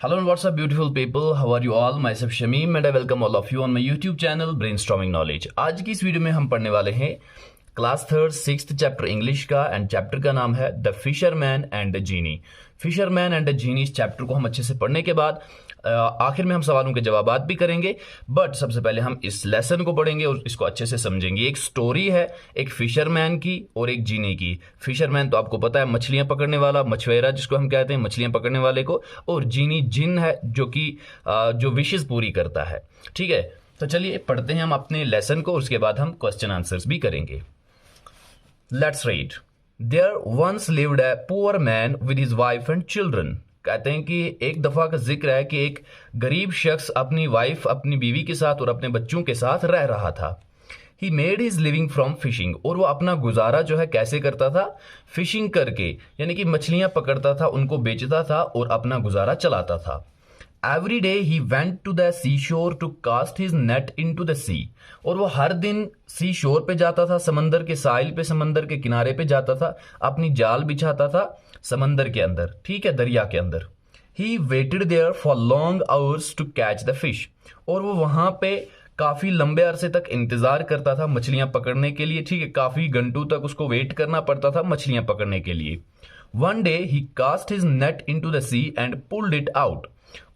Hello and what's up, beautiful people? How are you all? Myself Shamim and I welcome all of you on my YouTube channel Brainstorming Knowledge. आज की इस video में हम पढ़ने वाले हैं class third sixth chapter English का and chapter का नाम है the fisherman and the genie. Fisherman and the genie इस चैप्टर को हम अच्छे से पढ़ने के बाद आखिर में हम सवालों के जवाबात भी करेंगे, बट सबसे पहले हम इस लेसन को पढ़ेंगे और इसको अच्छे से समझेंगे। एक स्टोरी है एक फिशरमैन की और एक जीनी की। फिशरमैन तो आपको पता है मछलियां पकड़ने वाला, मछुआरा जिसको हम कहते हैं, मछलियां पकड़ने वाले को, और जीनी जिन है जो कि जो विशेष पूरी करता है। ठीक है, तो चलिए पढ़ते हैं हम अपने लेसन को, उसके बाद हम क्वेश्चन आंसर्स भी करेंगे। Let's read. There once lived a poor man with his wife and children. कहते हैं कि एक दफा का जिक्र है कि एक गरीब शख्स अपनी वाइफ, अपनी बीवी के साथ और अपने बच्चों के साथ रह रहा था। He made his living from fishing. और वो अपना गुजारा जो है कैसे करता था? फिशिंग करके, यानी कि मछलियां पकड़ता था, उनको बेचता था और अपना गुजारा चलाता था। Every day he went to the seashore to cast his net in to the sea. और वो हर दिन सी शोर पे जाता था, समंदर के साहिल पे, समंदर के किनारे पे जाता था, अपनी जाल बिछाता था समंदर के अंदर, ठीक है, दरिया के अंदर। He waited there for long hours to catch the fish. और वो वहां पे काफी लंबे अरसे तक इंतजार करता था मछलियां पकड़ने के लिए, ठीक है, काफी घंटों तक उसको वेट करना पड़ता था मछलियां पकड़ने के लिए। One day he cast his net in to the sea and pulled it out.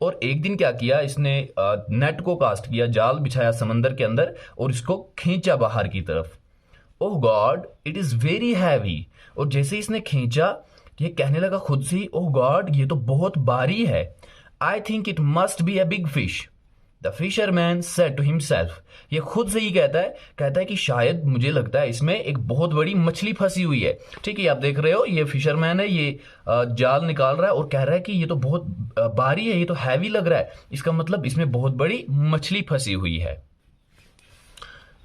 और एक दिन क्या किया इसने? नेट को कास्ट किया, जाल बिछाया समंदर के अंदर और इसको खींचा बाहर की तरफ। Oh God it is very heavy. और जैसे इसने खींचा, ये कहने लगा खुद से ही, ओह गॉड ये तो बहुत भारी है। I think it must be a big fish, the fisherman said to himself. ये खुद से ही कहता है कि शायद, मुझे लगता है इसमें एक बहुत बड़ी मछली फंसी हुई है। ठीक है, आप देख रहे हो ये फिशरमैन है, ये जाल निकाल रहा है और कह रहा है कि ये तो बहुत भारी है, ये तो हैवी लग रहा है, इसका मतलब इसमें बहुत बड़ी मछली फंसी हुई है।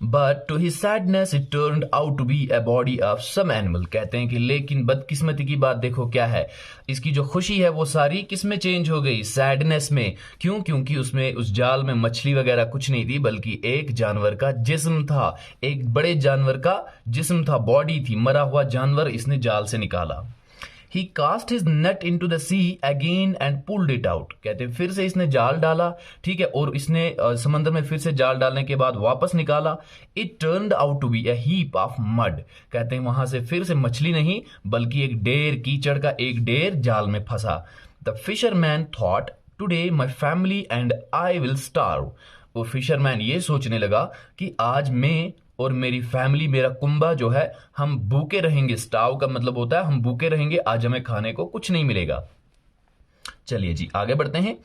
But to his sadness it turned out to be a body of some animal. कहते हैं कि लेकिन बदकिस्मती की बात देखो क्या है, इसकी जो खुशी है वो सारी किस में चेंज हो गई? सैडनेस में। क्यों? क्योंकि उसमें, उस जाल में मछली वगैरह कुछ नहीं थी, बल्कि एक जानवर का जिस्म था, एक बड़े जानवर का जिस्म था, बॉडी थी, मरा हुआ जानवर इसने जाल से निकाला। He cast his net in to the sea again and pulled it out. कहते हैं फिर से इसने जाल डाला, ठीक है, और इसने समंदर में फिर से जाल डालने के बाद वापस निकाला। It turned out to be a heap of mud. कहते हैं वहां से फिर से मछली नहीं बल्कि एक ढेर, कीचड़ का एक ढेर जाल में फंसा। The fisherman thought today my family and I will starve. वो फिशरमैन ये सोचने लगा कि आज मैं और मेरी फैमिली, मेरा कुंबा जो है, हम भूखे रहेंगे। स्टाव का मतलब होता है हम भूखे रहेंगे, आज हमें खाने को कुछ नहीं मिलेगा। चलिए जी आगे बढ़ते हैं।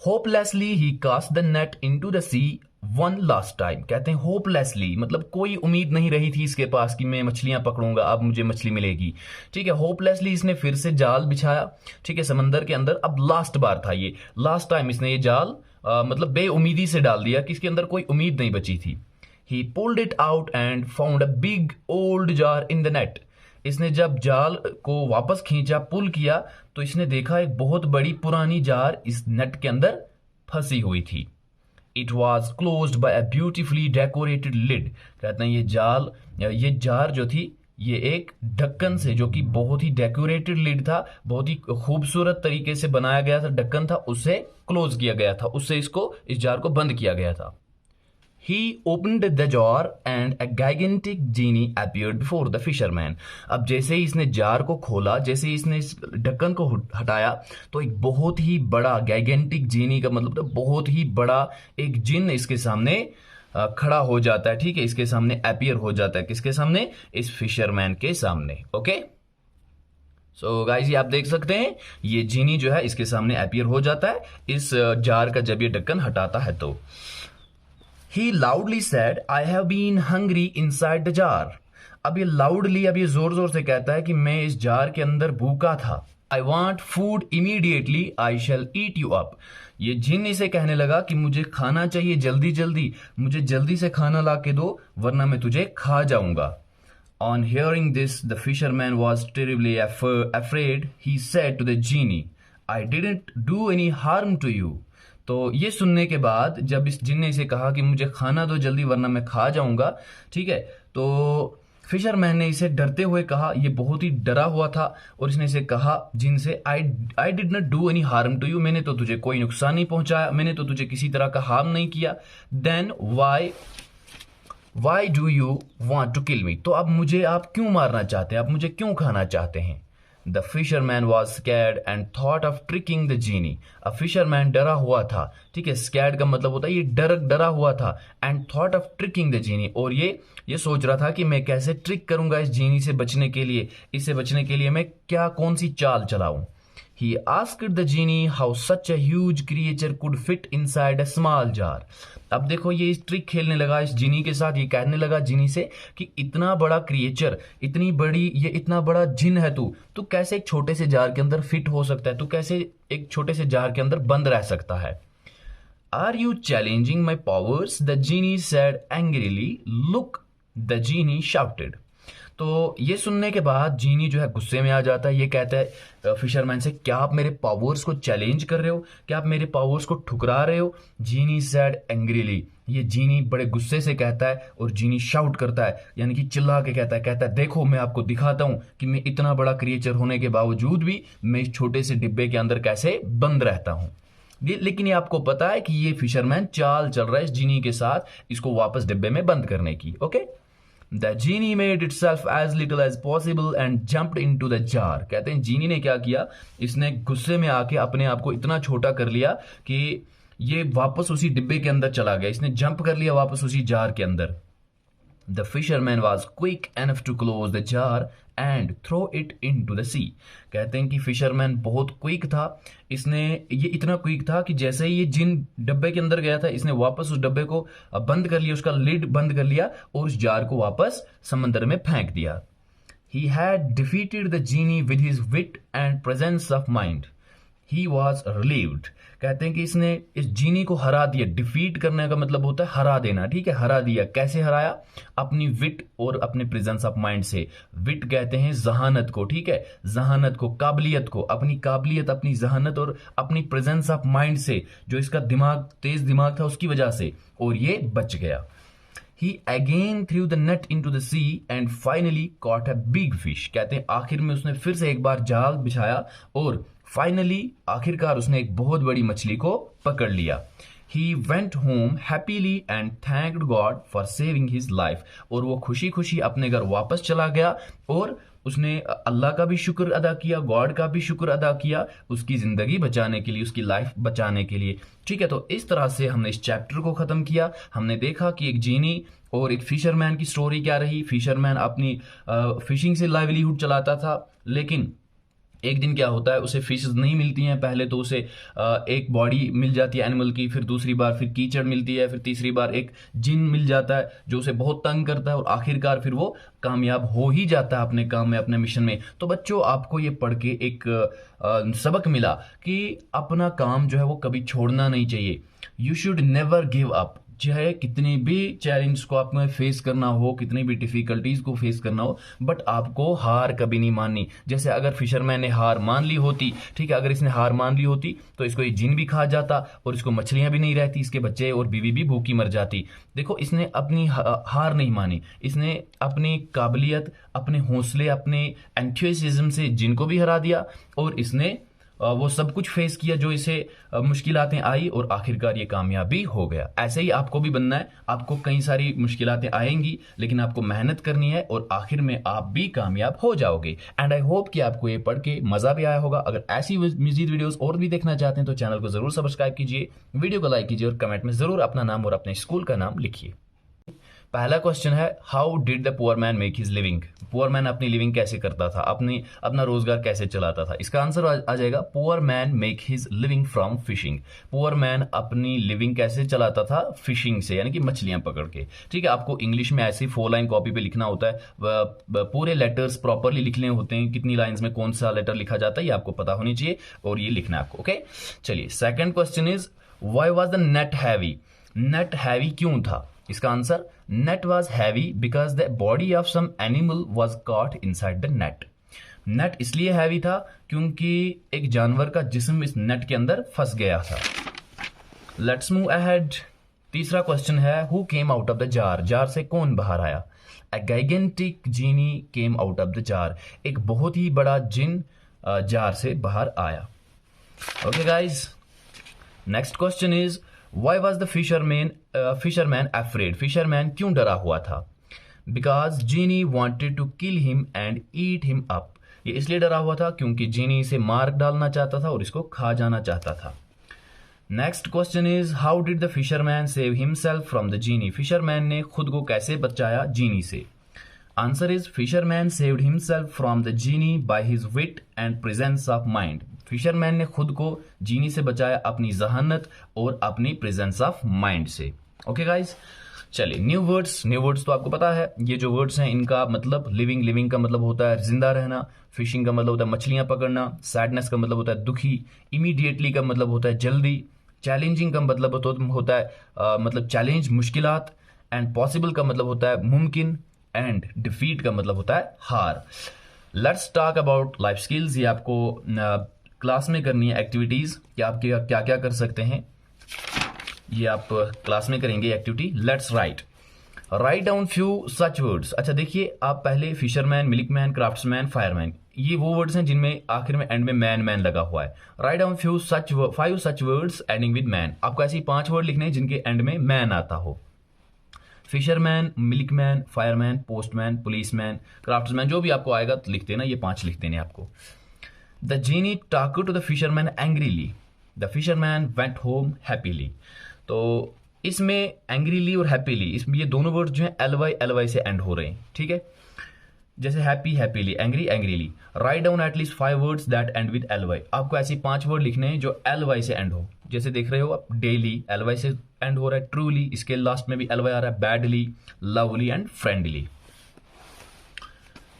Hopelessly he cast the net into the sea one last time. कहते हैं होपलेसली मतलब कोई उम्मीद नहीं रही थी इसके पास कि मैं मछलियां पकड़ूंगा, अब मुझे मछली मिलेगी। ठीक है, होपलेसली इसने फिर से जाल बिछाया, ठीक है, समंदर के अंदर। अब लास्ट बार था ये, लास्ट टाइम इसने ये जाल मतलब बेउमीदी से डाल दिया कि इसके अंदर कोई उम्मीद नहीं बची थी। He pulled it out and found a big old jar in the net. इसने जब जाल को वापस खींचा, पुल किया, तो इसने देखा एक बहुत बड़ी पुरानी जार इस नेट के अंदर फंसी हुई थी। It was closed by a beautifully decorated lid. कहते हैं ये जार जो थी, ये एक ढक्कन से, जो कि बहुत ही डेकोरेटेड लिड था, बहुत ही खूबसूरत तरीके से बनाया गया था, ढक्कन था, उससे क्लोज किया गया था, उससे इस जार को बंद किया गया था। He opened the jar and a gigantic genie appeared before the fisherman. अब जैसे ही इसने जार को खोला, जैसे ही इसने इस ढक्कन को हटाया, तो एक बहुत ही बड़ा, gigantic genie का मतलब तो बहुत ही बड़ा एक जिन इसके सामने खड़ा हो जाता है। ठीक है, इसके सामने अपीयर हो जाता है। किसके सामने? इस फिशरमैन के सामने। ओके, सो गाइस ये आप देख सकते हैं, ये जीनी जो है इसके सामने अपीयर हो जाता है इस जार का, जब ये ढक्कन हटाता है तो। He loudly said, I have been hungry inside the jar. अब ये loudly, अब ये जोर जोर से कहता है कि मैं इस जार के अंदर भूखा था। I want food immediately, I shall eat you up. ये जिन इसे कहने लगा कि मुझे खाना चाहिए जल्दी जल्दी, मुझे जल्दी से खाना ला के दो वरना मैं तुझे खा जाऊंगा। On hearing this, the fisherman was terribly afraid. He said to the genie, I didn't do any harm to you. तो ये सुनने के बाद जब इस जिन ने इसे कहा कि मुझे खाना दो जल्दी वरना मैं खा जाऊंगा, ठीक है, तो फिशरमैन ने इसे डरते हुए कहा, ये बहुत ही डरा हुआ था, और इसने इसे कहा जिन से I did not do any harm to you, मैंने तो तुझे कोई नुकसान नहीं पहुंचाया, मैंने तो तुझे किसी तरह का हार्म नहीं किया। Then why do you want to kill me, तो अब मुझे आप क्यों मारना चाहते हैं, आप मुझे क्यों खाना चाहते हैं। The fisherman was scared and thought of tricking the genie, अब फिशरमैन डरा हुआ था, ठीक है, स्कैर्ड का मतलब होता है ये डरा हुआ था, and thought of tricking the genie, और ये सोच रहा था कि मैं कैसे ट्रिक करूंगा इस जीनी से बचने के लिए, इससे बचने के लिए मैं कौन सी चाल चलाऊं। He asked the genie how such a huge creature could fit inside a small jar. अब देखो ये इस ट्रिक खेलने लगा इस जीनी के साथ, ये कहने लगा जीनी से कि इतना बड़ा क्रिएचर, इतना बड़ा जिन है तू कैसे एक छोटे से जार के अंदर फिट हो सकता है, तू कैसे एक छोटे से जार के अंदर बंद रह सकता है। Are you challenging my powers? The genie said angrily. Look, the genie shouted. तो ये सुनने के बाद जीनी जो है गुस्से में आ जाता है, ये कहता है फिशरमैन से, क्या आप मेरे पावर्स को चैलेंज कर रहे हो, क्या आप मेरे पावर्स को ठुकरा रहे हो। जीनी सैड एंग्रीली, ये जीनी बड़े गुस्से से कहता है, और जीनी शाउट करता है, यानी कि चिल्ला के कहता है देखो मैं आपको दिखाता हूं कि मैं इतना बड़ा क्रिएचर होने के बावजूद भी मैं इस छोटे से डिब्बे के अंदर कैसे बंद रहता हूं। लेकिन ये आपको पता है कि ये फिशरमैन चाल चल रहा है इस जीनी के साथ, इसको वापस डिब्बे में बंद करने की। Okay, The genie made itself as little as possible and jumped into the jar. कहते हैं जीनी ने क्या किया, इसने गुस्से में आके अपने आप को इतना छोटा कर लिया कि ये वापस उसी डिब्बे के अंदर चला गया, इसने जंप कर लिया वापस उसी जार के अंदर। The fisherman was quick enough to close the jar and throw it into the sea. कहते हैं कि फिशरमैन बहुत क्विक था, ये इतना क्विक था कि जैसे ही ये जिन डब्बे के अंदर गया था, इसने वापस उस डब्बे को बंद कर लिया, उसका लिड बंद कर लिया, और उस जार को वापस समंदर में फेंक दिया। He had defeated the genie with his wit and presence of mind. He was relieved. कहते हैं कि इसने इस जीनी को हरा दिया। डिफीट करने का मतलब होता है हरा देना, ठीक है, हरा दिया। कैसे हराया, अपनी विट और अपने प्रेजेंस ऑफ माइंड से। विट कहते हैं जहानत को, ठीक है, जहानत को, काबिलियत को, अपनी काबिलियत, अपनी जहानत और अपनी प्रेजेंस ऑफ माइंड से, जो इसका दिमाग, तेज दिमाग था उसकी वजह से, और ये बच गया। He again threw the net into the sea and finally caught a big fish. कहते हैं आखिर में उसने फिर से एक बार जाल बिछाया और फाइनली आखिरकार उसने एक बहुत बड़ी मछली को पकड़ लिया। He went home happily and thanked God for saving his life. और वो खुशी खुशी अपने घर वापस चला गया और उसने अल्लाह का भी शुक्र अदा किया, गॉड का भी शुक्र अदा किया उसकी जिंदगी बचाने के लिए, उसकी लाइफ बचाने के लिए। ठीक है, तो इस तरह से हमने इस चैप्टर को खत्म किया। हमने देखा कि एक जीनी और एक फिशरमैन की स्टोरी क्या रही। फिशरमैन अपनी फिशिंग से लाइवलीहुड चलाता था, लेकिन एक दिन क्या होता है, उसे फिशेस नहीं मिलती हैं। पहले तो उसे एक बॉडी मिल जाती है एनिमल की, फिर दूसरी बार फिर कीचड़ मिलती है, फिर तीसरी बार एक जिन मिल जाता है जो उसे बहुत तंग करता है, और आखिरकार फिर वो कामयाब हो ही जाता है अपने काम में, अपने मिशन में। तो बच्चों, आपको ये पढ़ के एक सबक मिला कि अपना काम जो है वो कभी छोड़ना नहीं चाहिए। You should never give up. चाहे कितनी भी चैलेंज को आपको फेस करना हो, कितनी भी डिफिकल्टीज को फेस करना हो, बट आपको हार कभी नहीं माननी। जैसे अगर फिशरमैन ने हार मान ली होती, ठीक है, अगर इसने हार मान ली होती तो इसको ये जिन भी खा जाता और इसको मछलियां भी नहीं रहती, इसके बच्चे और बीवी भी भूखी मर जाती। देखो, इसने अपनी हार नहीं मानी, इसने अपनी काबिलियत, अपने हौसले, अपने एंथुसियाज्म से जिन को भी हरा दिया, और इसने वो सब कुछ फेस किया जो इसे मुश्किलातें आई, और आखिरकार ये कामयाबी हो गया। ऐसे ही आपको भी बनना है। आपको कई सारी मुश्किलातें आएंगी, लेकिन आपको मेहनत करनी है और आखिर में आप भी कामयाब हो जाओगे। एंड आई होप कि आपको ये पढ़ के मजा भी आया होगा। अगर ऐसी मजीद वीडियोस और भी देखना चाहते हैं तो चैनल को जरूर सब्सक्राइब कीजिए, वीडियो को लाइक कीजिए और कमेंट में जरूर अपना नाम और अपने स्कूल का नाम लिखिए। पहला क्वेश्चन है, how did the poor man make his living. Poor man अपनी लिविंग कैसे करता था, अपना रोजगार कैसे चलाता था। इसका आंसर आ जाएगा, poor man make his living from fishing. Poor man अपनी लिविंग कैसे चलाता था, फिशिंग से, यानी कि मछलियां पकड़ के। ठीक है, आपको इंग्लिश में ऐसी 4 लाइन कॉपी पे लिखना होता है, पूरे लेटर्स प्रॉपरली लिखने होते हैं, कितनी लाइन्स में कौन सा लेटर लिखा जाता है ये आपको पता होनी चाहिए, और ये लिखना है आपको। ओके, चलिए, second question is, why was the net heavy. Net heavy क्यों था। इसका answer, net was heavy because the body of some animal was caught inside the net. Net इसलिए हैवी था क्योंकि एक जानवर का जिस्म इस नेट के अंदर फंस गया था। Let's move ahead. तीसरा क्वेश्चन है, who came out of the jar. Jar से कौन बाहर आया। A gigantic genie came out of the jar, एक बहुत ही बड़ा जिन जार से बाहर आया। Okay guys, next question is why was the fisherman afraid, fisherman क्यों डरा हुआ था? Because genie wanted to kill him and eat him up, ये इसलिए डरा हुआ था क्योंकि जीनी इसे मार डालना चाहता था और इसको खा जाना चाहता था। Next question is how did the fisherman save himself from the genie, fisherman ने खुद को कैसे बचाया जीनी से? Answer is fisherman saved himself from the genie by his wit and presence of mind, fisherman ने खुद को जीनी से बचाया अपनी जहानत और अपनी प्रेजेंस ऑफ माइंड से। ओके गाइज, चलिए न्यू वर्ड्स तो आपको पता है, ये जो वर्ड्स हैं इनका मतलब लिविंग का मतलब होता है जिंदा रहना, फिशिंग का मतलब होता है मछलियां पकड़ना, सैडनेस का मतलब होता है दुखी, इमीडिएटली का मतलब होता है जल्दी, चैलेंजिंग का मतलब होता है मतलब चैलेंज मुश्किलात, एंड पॉसिबल का मतलब होता है मुमकिन, एंड डिफीट का मतलब होता है हार। Let's talk about life skills, ये आपको क्लास में करनी है एक्टिविटीज कि आप क्या क्या कर सकते हैं, ये आप क्लास में करेंगे activity. Let's write down few such words. अच्छा देखिए, आप पहले फिशरमैन, मिल्कमैन, क्राफ्ट्समैन, फायरमैन, ये वो वर्ड्स हैं जिनमें आखिर में एंड में मैन लगा हुआ है। Write down few five such words ending with man, आपको ऐसे ही 5 वर्ड लिखने हैं जिनके एंड में मैन आता हो। Fisherman, milkman, fireman, postman, policeman, craftsman, जो भी आपको आएगा तो लिखते ना, ये 5 लिखते हैं आपको। The genie talked to the fisherman angrily, the fisherman went home happily. तो इसमें एंग्रीली और हैप्पीली, इसमें ये दोनों वर्ड जो है एल वाई से एंड हो रहे हैं, ठीक है। जैसे happy happily, angry angrily. Right down at least 5 words that end with L Y, आपको ऐसे 5 वर्ड लिखने हैं जो एल वाई से एंड हो। जैसे देख रहे हो आप, डेली एल वाई से एंड हो रहा है, ट्रूली इसके लास्ट में भी एल वाई आ रहा है, badly, lovely and friendly.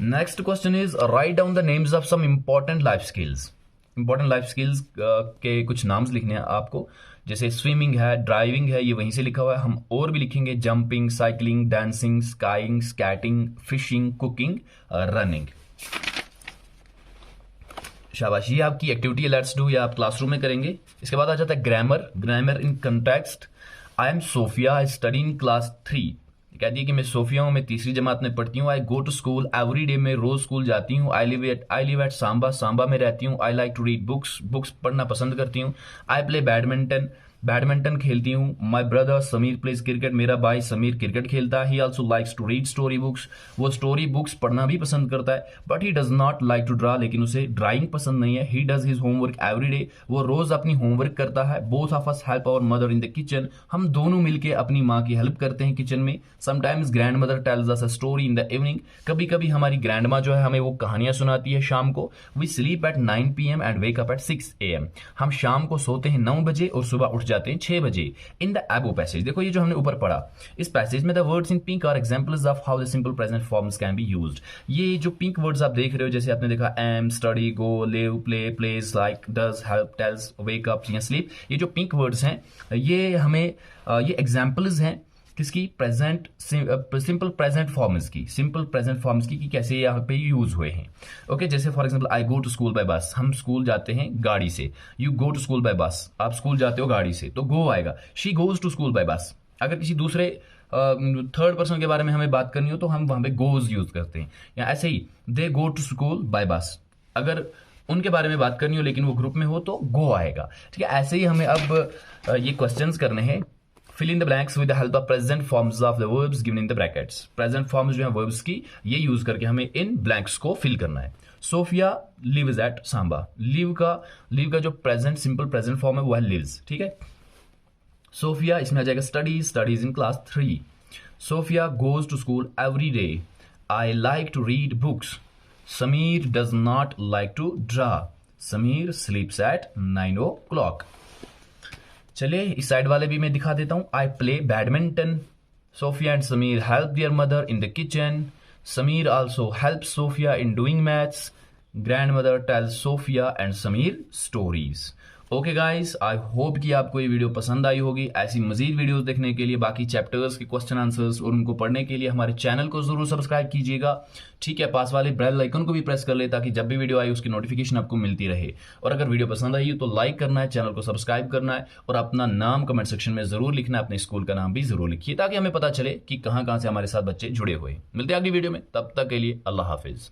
Next question is right down the names of some important life skills. Important life skills के कुछ नाम्स लिखने हैं आपको, जैसे स्विमिंग है, ड्राइविंग है, ये वहीं से लिखा हुआ है, हम और भी लिखेंगे, jumping, cycling, dancing, skiing, skating, fishing, cooking, running. शाबाश, ये आपकी एक्टिविटी है, लेट्स डू, या आप क्लासरूम में करेंगे। इसके बाद आ जाता है grammar in context. I am Sophia, I study in class 3, कहती है कि मैं सोफिया हूँ, मैं 3री जमात में पढ़ती हूँ। I go to school every day, मैं रोज स्कूल जाती हूँ। आई लिव एट सांबा में रहती हूँ। I like to read books पढ़ना पसंद करती हूँ। आई प्ले बैडमिंटन खेलती हूँ। My brother Sameer plays cricket, मेरा भाई समीर क्रिकेट खेलता है। He also likes to read story books, वो स्टोरी बुक्स पढ़ना भी पसंद करता है। But he does not like to draw, लेकिन उसे ड्राइंग पसंद नहीं है। He does his homework every day, वो रोज अपनी होमवर्क करता है। Both of us help our mother in the kitchen, हम दोनों मिलकर अपनी माँ की हेल्प करते हैं किचन में। Sometimes grand mother tells us a story in the evening, कभी कभी हमारी ग्रैंड माँ जो है हमें वो कहानियां सुनाती है शाम को। We sleep at 9 PM and wake up at 6 AM, हम शाम को सोते हैं 9 बजे और सुबह उठ जाते हैं 6 बजे। इन द अबो पैसेज, देखो ये जो हमने ऊपर पढ़ा, इस पैसेज में the words in pink are examples of how the simple present forms can be used. ये जो पिंक वर्ड्स आप देख रहे हो, जैसे आपने देखा am, study, go, live, play, plays, like, does, help, tells, wake up या स्लीप, ये जो पिंक वर्ड्स हैं ये हमें ये एग्जांपल्स हैं किसकी? प्रेजेंट सिंपल प्रेजेंट फॉर्म्स की, सिंपल प्रेजेंट फॉर्म्स की, कि कैसे यहाँ पे यूज हुए हैं। ओके, जैसे for example I go to school by bus, हम स्कूल जाते हैं गाड़ी से। You go to school by bus, आप स्कूल जाते हो गाड़ी से, तो गो आएगा। She goes to school by bus, अगर किसी दूसरे थर्ड पर्सन के बारे में हमें बात करनी हो तो हम वहां पे गोज यूज करते हैं। या ऐसे ही दे गो टू स्कूल बाय बस, अगर उनके बारे में बात करनी हो लेकिन वो ग्रुप में हो तो गो आएगा। ठीक है, ऐसे ही हमें अब ये क्वेश्चंस करने हैं। Fill in the blanks with the help of present forms of the verbs given in the brackets. Present forms जो है वर्ब्स की, ये यूज करके हमें इन ब्लैंक्स को फिल करना है। Sophia lives at Samba, live का जो प्रेजेंट सिंपल प्रेजेंट फॉर्म है वो है लिव्स। ठीक है, सोफिया इसमें आ जाएगा studies in class 3। Sophia goes to school every day. I like to read books. Sameer does not like to draw. Sameer sleeps at 9 o'clock। चलिए इस साइड वाले भी मैं दिखा देता हूं। I play badminton. Sophia and Sameer help their mother in the kitchen. Sameer also help Sophia in doing maths. Grandmother tells Sophia and Sameer stories. Okay guys, I hope कि आपको ये वीडियो पसंद आई होगी। ऐसी मजीद वीडियोस देखने के लिए, बाकी चैप्टर्स के क्वेश्चन आंसर्स और उनको पढ़ने के लिए हमारे चैनल को जरूर सब्सक्राइब कीजिएगा। ठीक है, पास वाले बेल आइकन को भी प्रेस कर ले ताकि जब भी वीडियो आए उसकी नोटिफिकेशन आपको मिलती रहे। और अगर वीडियो पसंद आई तो लाइक करना है, चैनल को सब्सक्राइब करना है और अपना नाम कमेंट सेक्शन में जरूर लिखना है, अपने स्कूल का नाम भी जरूर लिखिए ताकि हमें पता चले कि कहाँ कहाँ से हमारे साथ बच्चे जुड़े हुए। मिलते हैं अगली वीडियो में, तब तक के लिए अल्लाह हाफिज।